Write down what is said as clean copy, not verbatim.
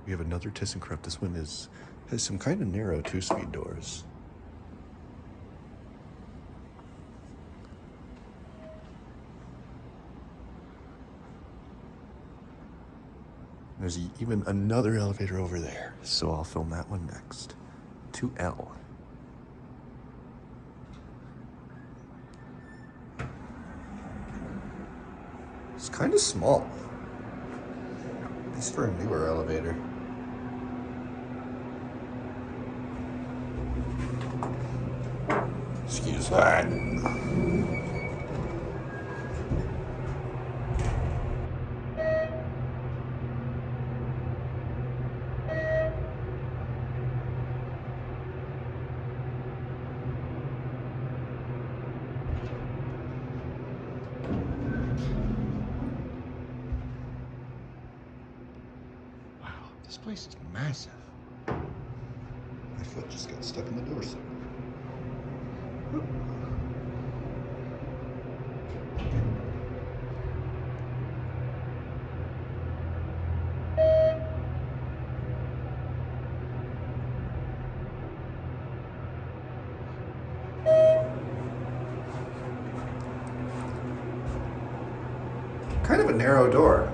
We have another ThyssenKrupp. This one has some kind of narrow 2-speed doors. There's even another elevator over there, so I'll film that one next. 2L. It's kind of small, at least for a newer elevator. Excuse that. This place is massive. My foot just got stuck in the door sill. Kind of a narrow door.